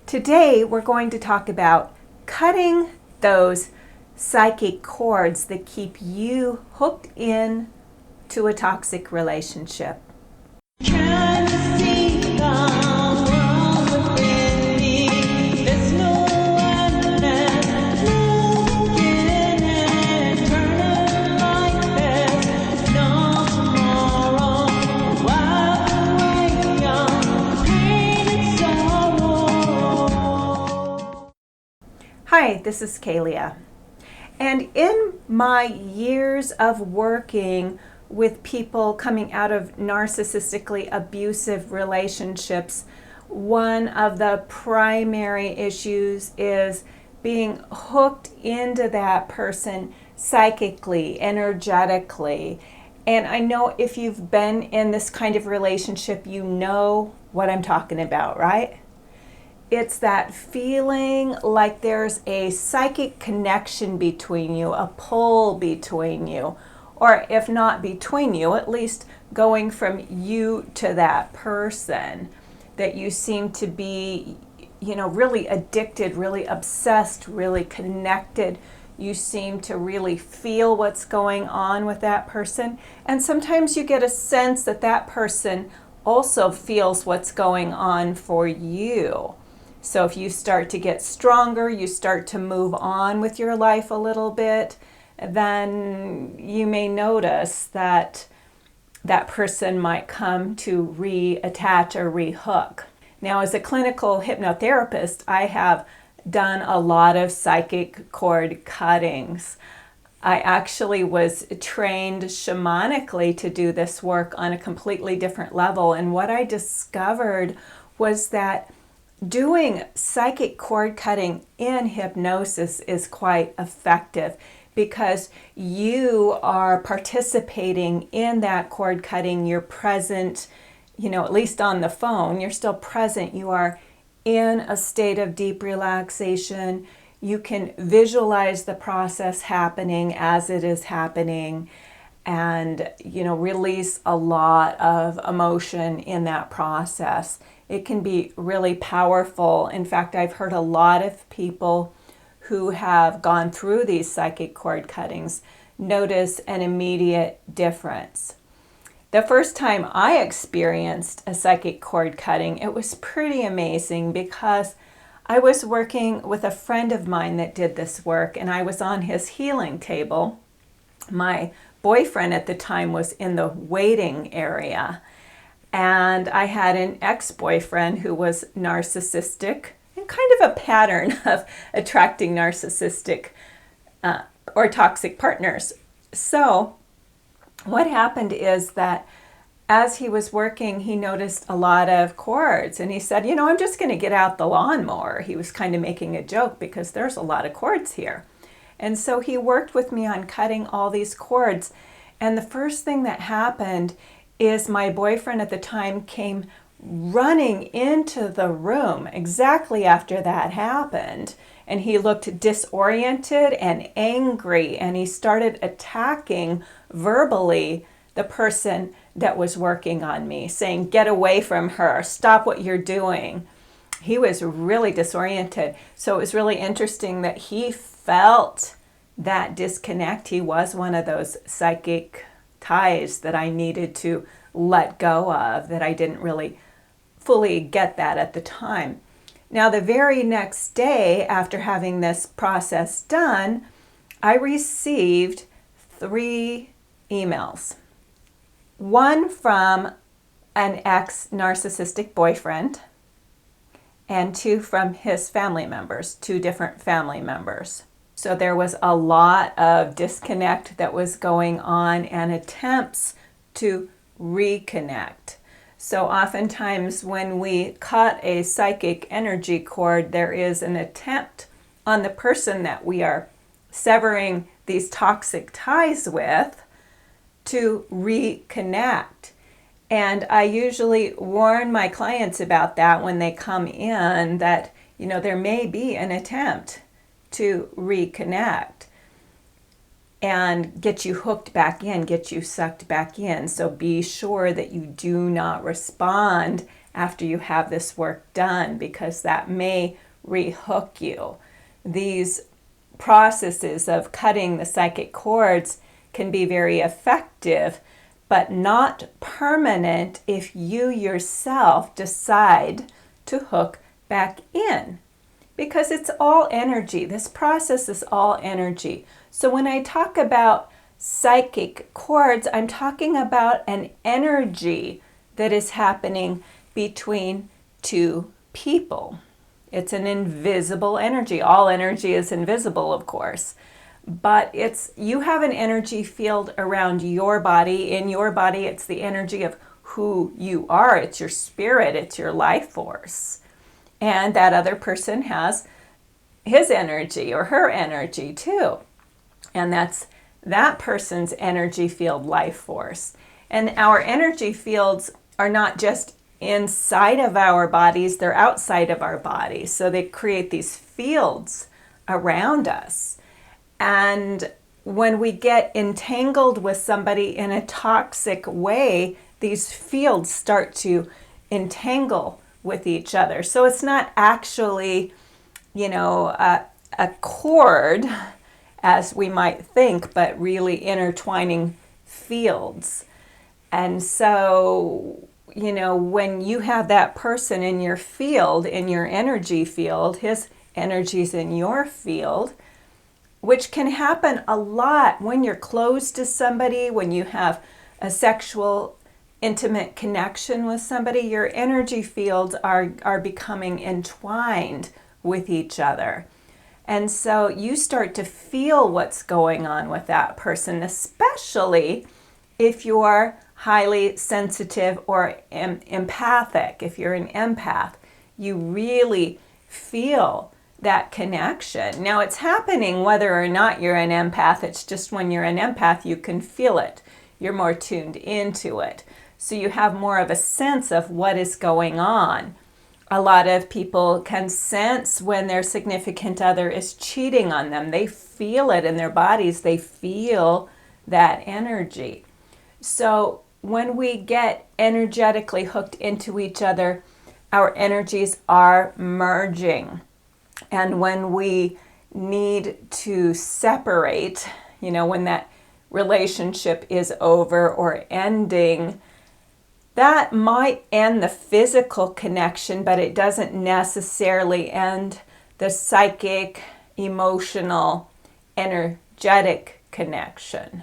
Today we're going to talk about cutting those psychic cords that keep you hooked in to a toxic relationship. Hi, this is Kaleah. And in my years of working with people coming out of narcissistically abusive relationships, one of the primary issues is being hooked into that person psychically, energetically. And I know if you've been in this kind of relationship, you know what I'm talking about, right? It's that feeling like there's a psychic connection between you, a pull between you, or if not between you, at least going from you to that person, that you seem to be, really addicted, really obsessed, really connected. You seem to really feel what's going on with that person. And sometimes you get a sense that that person also feels what's going on for you. So if you start to get stronger, you start to move on with your life a little bit, then you may notice that that person might come to reattach or rehook. Now, as a clinical hypnotherapist, I have done a lot of psychic cord cuttings. I actually was trained shamanically to do this work on a completely different level. And what I discovered was that doing psychic cord cutting in hypnosis is quite effective because you are participating in that cord cutting. You're present, at least on the phone, you're still present. You are in a state of deep relaxation. You can visualize the process happening as it is happening and, release a lot of emotion in that process. It can be really powerful. In fact, I've heard a lot of people who have gone through these psychic cord cuttings notice an immediate difference. The first time I experienced a psychic cord cutting, it was pretty amazing because I was working with a friend of mine that did this work and I was on his healing table. My boyfriend at the time was in the waiting area. And I had an ex-boyfriend who was narcissistic and kind of a pattern of attracting narcissistic or toxic partners. So what happened is that as he was working, he noticed a lot of cords and he said, I'm just going to get out the lawnmower. He was kind of making a joke because there's a lot of cords here. And so he worked with me on cutting all these cords. And the first thing that happened is my boyfriend at the time came running into the room exactly after that happened. And he looked disoriented and angry, and he started attacking verbally the person that was working on me, saying, "Get away from her, stop what you're doing." He was really disoriented. So it was really interesting that he felt that disconnect. He was one of those psychic ties that I needed to let go of, that I didn't really fully get that at the time. Now, the very next day after having this process done, I received 3 emails. One from an ex-narcissistic boyfriend and 2 from his family members, 2 different family members. So there was a lot of disconnect that was going on and attempts to reconnect. So oftentimes when we cut a psychic energy cord, there is an attempt on the person that we are severing these toxic ties with to reconnect. And I usually warn my clients about that when they come in, that, there may be an attempt to reconnect and get you hooked back in, get you sucked back in. So be sure that you do not respond after you have this work done, because that may rehook you. These processes of cutting the psychic cords can be very effective, but not permanent if you yourself decide to hook back in, because it's all energy. This process is all energy. So when I talk about psychic cords, I'm talking about an energy that is happening between two people. It's an invisible energy. All energy is invisible, of course. But you have an energy field around your body. In your body, it's the energy of who you are. It's your spirit. It's your life force. And that other person has his energy or her energy too. And that's that person's energy field, life force. And our energy fields are not just inside of our bodies, they're outside of our bodies. So they create these fields around us. And when we get entangled with somebody in a toxic way, these fields start to entangle with each other. So it's not actually, a cord as we might think, but really intertwining fields. And so, when you have that person in your field, in your energy field, his energy's in your field, which can happen a lot when you're close to somebody, when you have a sexual, intimate connection with somebody, your energy fields are becoming entwined with each other. And so you start to feel what's going on with that person, especially if you're highly sensitive or empathic. If you're an empath, you really feel that connection. Now it's happening whether or not you're an empath. It's just when you're an empath, you can feel it. You're more tuned into it. So you have more of a sense of what is going on. A lot of people can sense when their significant other is cheating on them. They feel it in their bodies. They feel that energy. So when we get energetically hooked into each other, our energies are merging. And when we need to separate, when that relationship is over or ending, that might end the physical connection, but it doesn't necessarily end the psychic, emotional, energetic connection.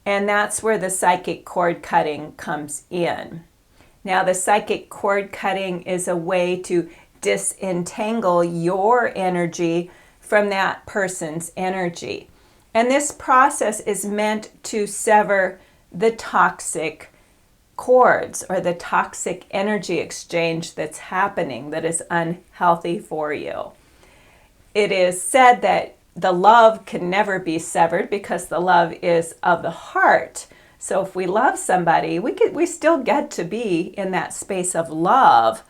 And that's where the psychic cord cutting comes in. Now, the psychic cord cutting is a way to disentangle your energy from that person's energy. And this process is meant to sever the toxic cords or the toxic energy exchange that's happening that is unhealthy for you. It is said that the love can never be severed because the love is of the heart. So if we love somebody, we still get to be in that space of love.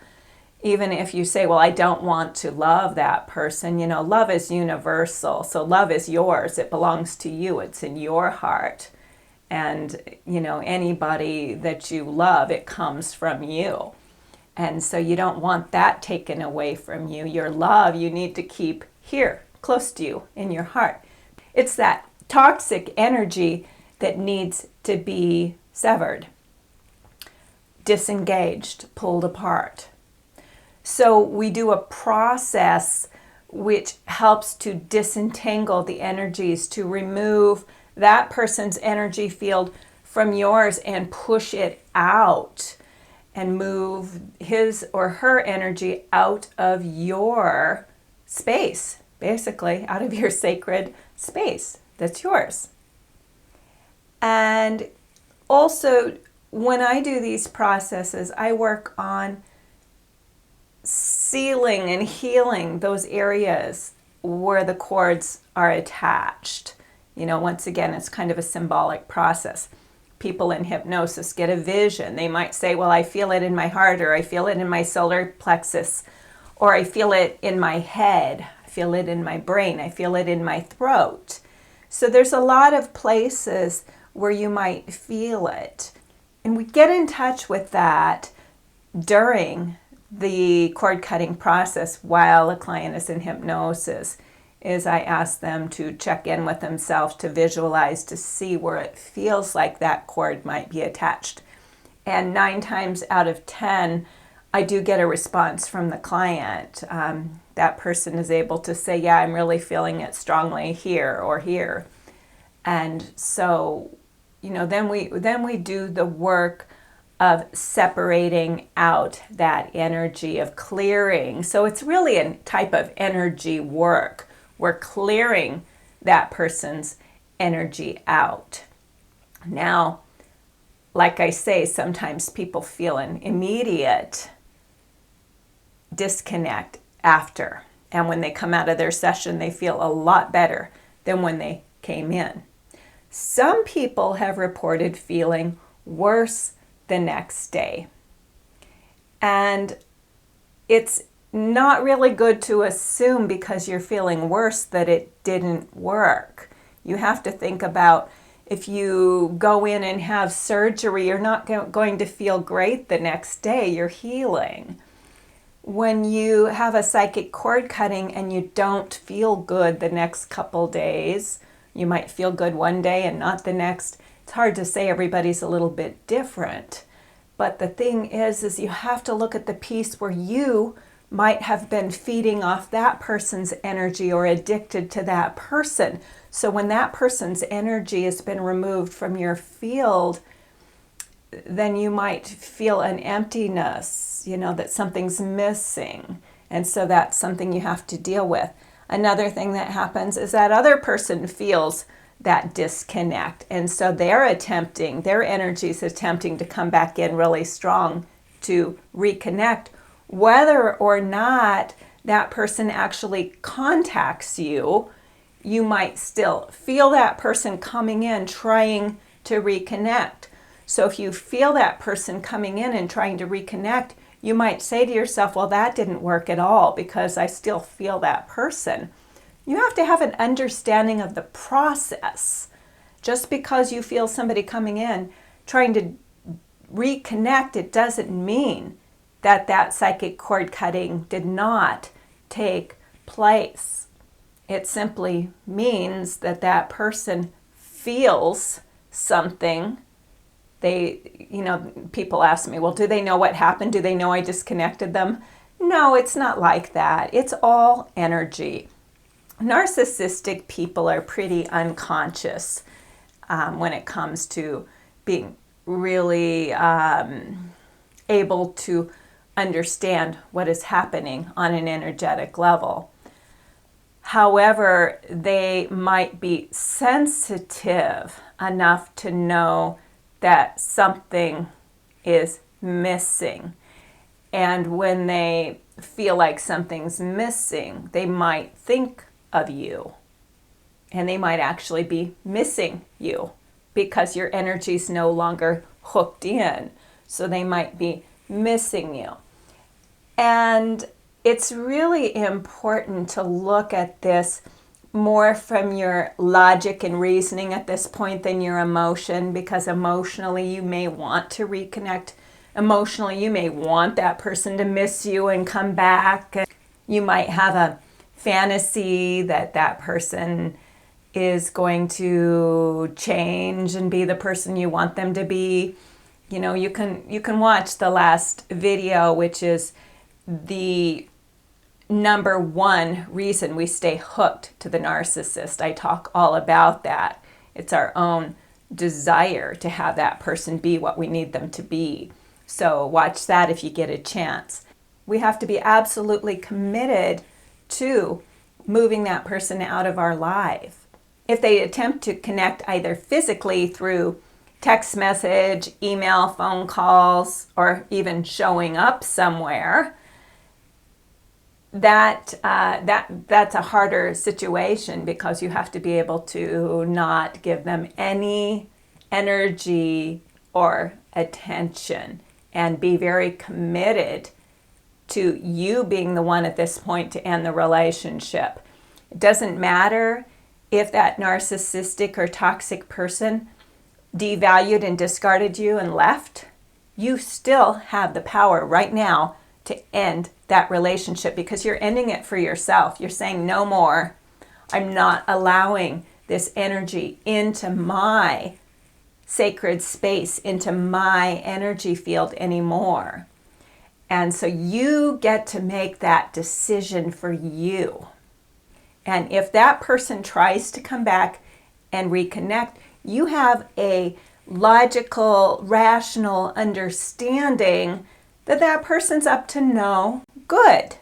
Even if you say, well, I don't want to love that person, love is universal. So love is yours. It belongs to you. It's in your heart. And, anybody that you love, it comes from you. And so you don't want that taken away from you. Your love, you need to keep here, close to you, in your heart. It's that toxic energy that needs to be severed, disengaged, pulled apart. So we do a process which helps to disentangle the energies, to remove that person's energy field from yours and push it out and move his or her energy out of your space, basically out of your sacred space that's yours. And also, when I do these processes, I work on sealing and healing those areas where the cords are attached. Once again, it's kind of a symbolic process. People in hypnosis get a vision. They might say, well, I feel it in my heart, or I feel it in my solar plexus, or I feel it in my head. I feel it in my brain. I feel it in my throat. So there's a lot of places where you might feel it. And we get in touch with that during the cord cutting process while a client is in hypnosis is I ask them to check in with themselves, to visualize, to see where it feels like that cord might be attached. And 9 times out of 10, I do get a response from the client. That person is able to say, yeah, I'm really feeling it strongly here or here. And so, then we do the work of separating out that energy, of clearing. So it's really a type of energy work. We're clearing that person's energy out. Now, like I say, sometimes people feel an immediate disconnect after. And when they come out of their session, they feel a lot better than when they came in. Some people have reported feeling worse the next day. And it's not really good to assume because you're feeling worse that it didn't work. You have to think about, if you go in and have surgery, you're not going to feel great the next day. You're healing. When you have a psychic cord cutting and you don't feel good the next couple days, you might feel good one day and not the next. It's hard to say, everybody's a little bit different. But the thing is you have to look at the piece where you might have been feeding off that person's energy or addicted to that person. So when that person's energy has been removed from your field, then you might feel an emptiness, that something's missing. And so that's something you have to deal with. Another thing that happens is that other person feels that disconnect. And so their energy is attempting to come back in really strong to reconnect. Whether or not that person actually contacts you, you might still feel that person coming in trying to reconnect. So if you feel that person coming in and trying to reconnect, you might say to yourself, well, that didn't work at all because I still feel that person. You have to have an understanding of the process. Just because you feel somebody coming in trying to reconnect, it doesn't mean that psychic cord cutting did not take place. It simply means that person feels something. People ask me, well, do they know what happened? Do they know I disconnected them? No, it's not like that. It's all energy. Narcissistic people are pretty unconscious when it comes to being really able to understand what is happening on an energetic level. However, they might be sensitive enough to know that something is missing. And when they feel like something's missing, they might think of you. And they might actually be missing you because your energy's no longer hooked in. So they might be missing you. And it's really important to look at this more from your logic and reasoning at this point than your emotion, because emotionally you may want to reconnect. Emotionally you may want that person to miss you and come back. You might have a fantasy that person is going to change and be the person you want them to be. You can watch the last video, which is the number one reason we stay hooked to the narcissist. I talk all about that. It's our own desire to have that person be what we need them to be. So watch that if you get a chance. We have to be absolutely committed to moving that person out of our life. If they attempt to connect either physically through text message, email, phone calls, or even showing up somewhere, that's a harder situation because you have to be able to not give them any energy or attention and be very committed to you being the one at this point to end the relationship. It doesn't matter if that narcissistic or toxic person devalued and discarded you and left. you still have the power right now to end that relationship, because you're ending it for yourself. You're saying, no more. I'm not allowing this energy into my sacred space, into my energy field anymore. And so you get to make that decision for you. And if that person tries to come back and reconnect, you have a logical, rational understanding that that person's up to no good.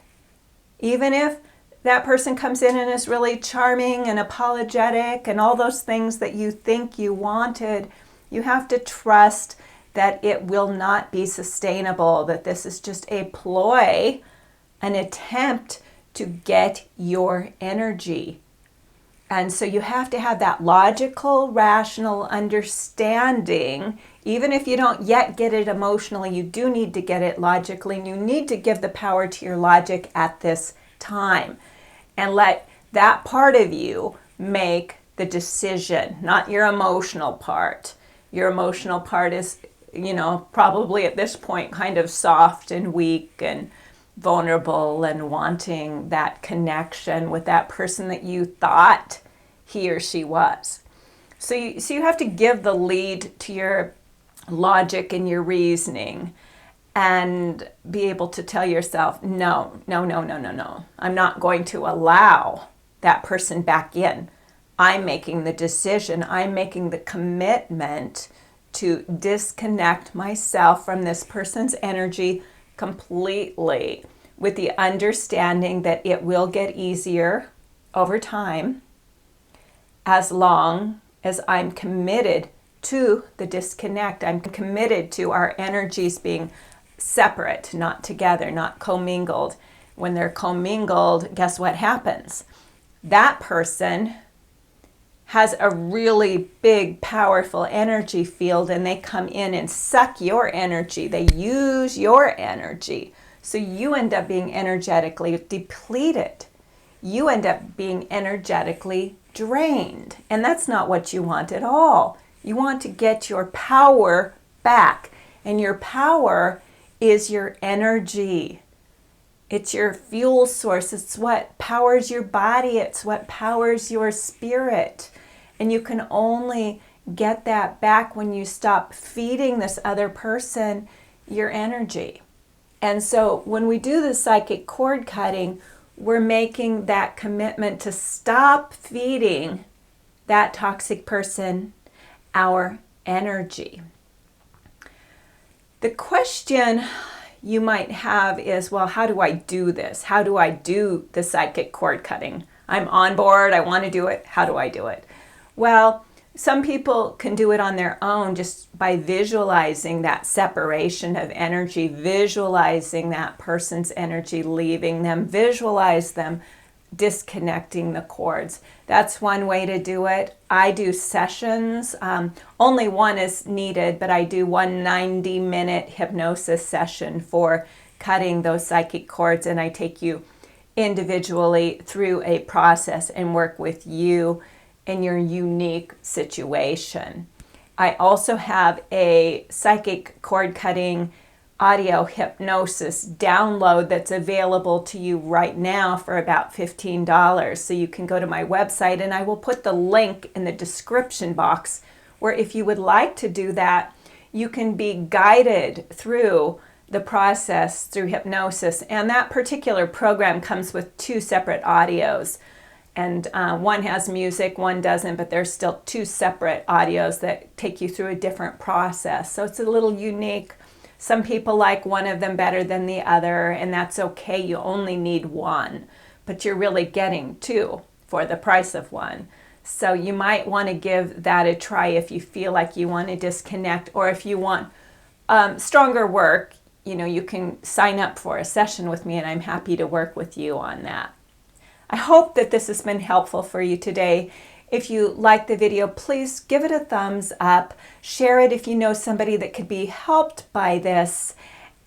Even if that person comes in and is really charming and apologetic and all those things that you think you wanted, you have to trust that it will not be sustainable, that this is just a ploy, an attempt to get your energy. And so you have to have that logical, rational understanding. Even if you don't yet get it emotionally, you do need to get it logically, and you need to give the power to your logic at this time. And let that part of you make the decision, not your emotional part. Your emotional part is, probably at this point kind of soft and weak and vulnerable and wanting that connection with that person that you thought he or she was. So you have to give the lead to your logic and your reasoning and be able to tell yourself, no. I'm not going to allow that person back in. I'm making the decision. I'm making the commitment to disconnect myself from this person's energy completely, with the understanding that it will get easier over time as long as I'm committed to the disconnect. I'm committed to our energies being separate, not together, not commingled. When they're commingled, guess what happens? That person has a really big, powerful energy field, and they come in and suck your energy. They use your energy. So you end up being energetically depleted. You end up being energetically drained. And that's not what you want at all. You want to get your power back. And your power is your energy. It's your fuel source. It's what powers your body. It's what powers your spirit. And you can only get that back when you stop feeding this other person your energy. And so when we do the psychic cord cutting, we're making that commitment to stop feeding that toxic person our energy. The question you might have is, well, how do I do this? How do I do the psychic cord cutting? I'm on board. I want to do it. How do I do it? Well, some people can do it on their own just by visualizing that separation of energy, visualizing that person's energy leaving them, visualize them disconnecting the cords. That's one way to do it. I do sessions. Only one is needed, but I do one 90-minute hypnosis session for cutting those psychic cords, and I take you individually through a process and work with you in your unique situation. I also have a psychic cord cutting audio hypnosis download that's available to you right now for about $15. So you can go to my website, and I will put the link in the description box, where if you would like to do that, you can be guided through the process through hypnosis. And that particular program comes with two separate audios. And one has music, one doesn't, but there's still two separate audios that take you through a different process. So it's a little unique. Some people like one of them better than the other, and that's okay. You only need one, but you're really getting two for the price of one. So you might want to give that a try if you feel like you want to disconnect, or if you want stronger work, you can sign up for a session with me, and I'm happy to work with you on that. I hope that this has been helpful for you today. If you like the video, please give it a thumbs up. Share it if you know somebody that could be helped by this.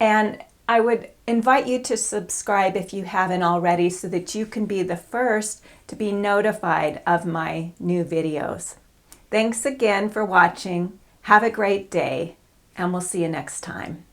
And I would invite you to subscribe if you haven't already, so that you can be the first to be notified of my new videos. Thanks again for watching. Have a great day. and we'll see you next time.